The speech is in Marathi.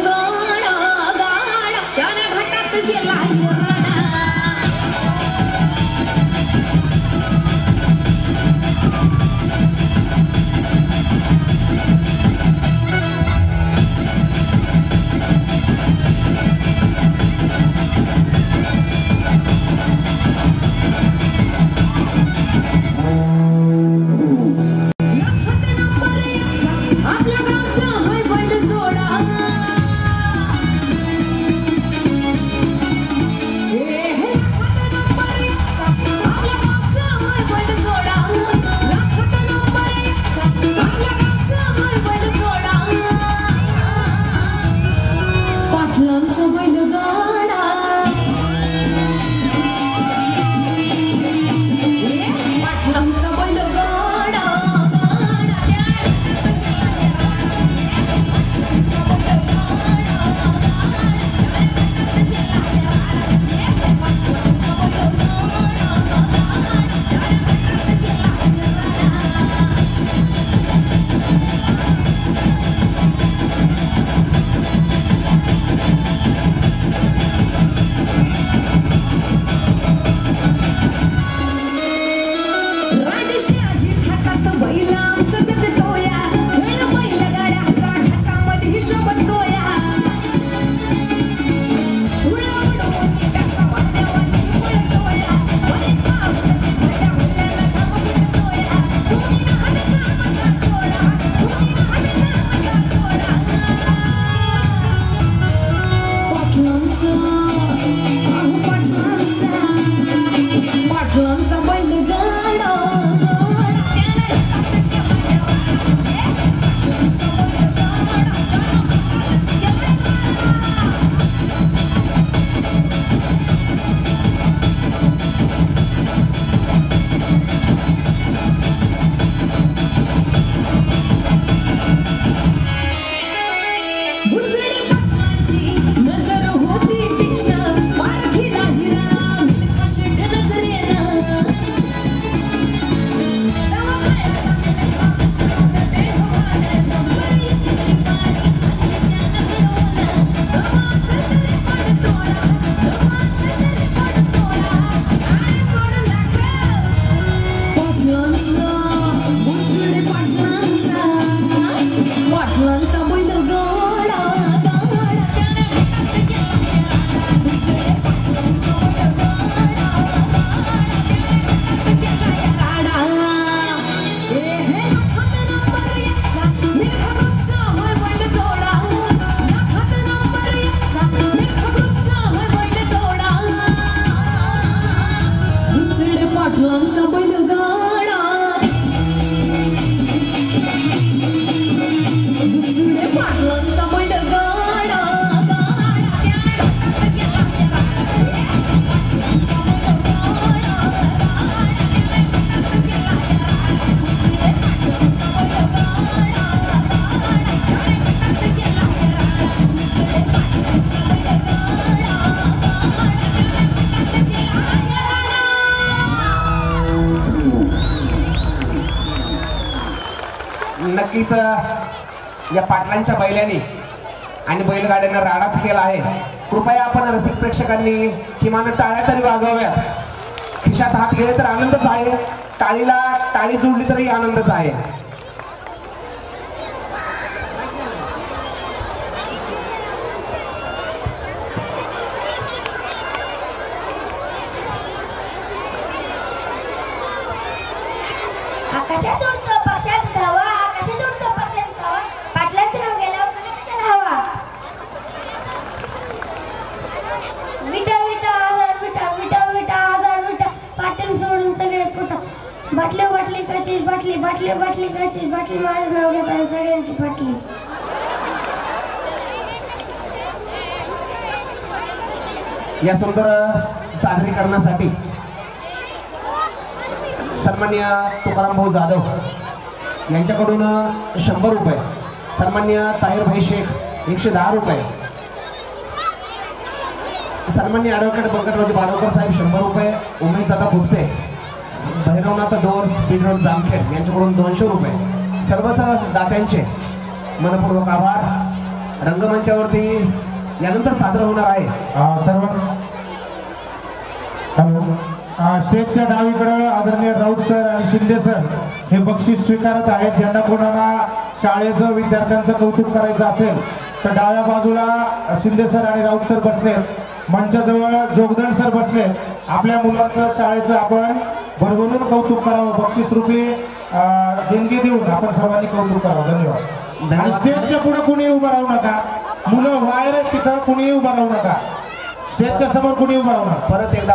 गाडा गाडा त्याने घाटात गेला नक्कीच या पाटलांच्या बैलांनी आणि बैलगाड्यांना राडाच केला आहे। कृपया आपण रसिक प्रेक्षकांनी किमान टाळ्या तरी वाजवाव्यात। खिशात हात गेले तर आनंदच आहे, टाळीला टाळी जोडली तरी आनंदच आहे। आकाशात उडतो पक्षात धावा, आकाशात उडतो पक्षात धावा, पाटलांचं नाव गेल्यावर कनेक्शन हवा। विटा विटा आजार विटा, विटा विटा आजार विटा, पाटील सोडून सगळे फुटा। बाटली बाटली काचीच बाटली, बाटली बाटली काचीच बाटली, माझं नाव घेतात सगळ्यांची बाटली। या सुंदर सादरीकरणासाठी सन्मान्य तुकाराम भाऊ जाधव यांच्याकडून 100 रुपये, सन्मान्य ताहिर भाई शेख 110 रुपये, सन्मान्य ॲडव्होकेट बळकटरावजी बारोकर साहेब 100 रुपये, उमेश दादा खुपसे, भैरवनाथ डोर्स बिनरोड जामखेड यांच्याकडून 200 रुपये। सर्वच दात्यांचे मनपूर्वक आभार। रंगमंचावरती यानंतर सादर होणार आहे। सर्व हॅलो स्टेजच्या डावीकडे आदरणीय राऊत सर आणि शिंदे सर हे बक्षीस स्वीकारत आहेत। ज्यांना कोणाला शाळेचं विद्यार्थ्यांचं कौतुक करायचं असेल तर डाव्या बाजूला शिंदे सर आणि राऊत सर बसलेत। मंचाजवळ जोगदंड सर बसले। आपल्या मुलांचं शाळेचं आपण भरभरून कौतुक करावं, बक्षीस रूपी देणगी देऊन आपण सर्वांनी कौतुक करावं। धन्यवाद। आणि स्टेजच्या पुढे कुणी उभं राहू नका, मुलं बाहेर आहेत तिथं कुणी उभं राहू नका, स्टेजच्या समोर कुणी उभं राहू नका। परत एकदा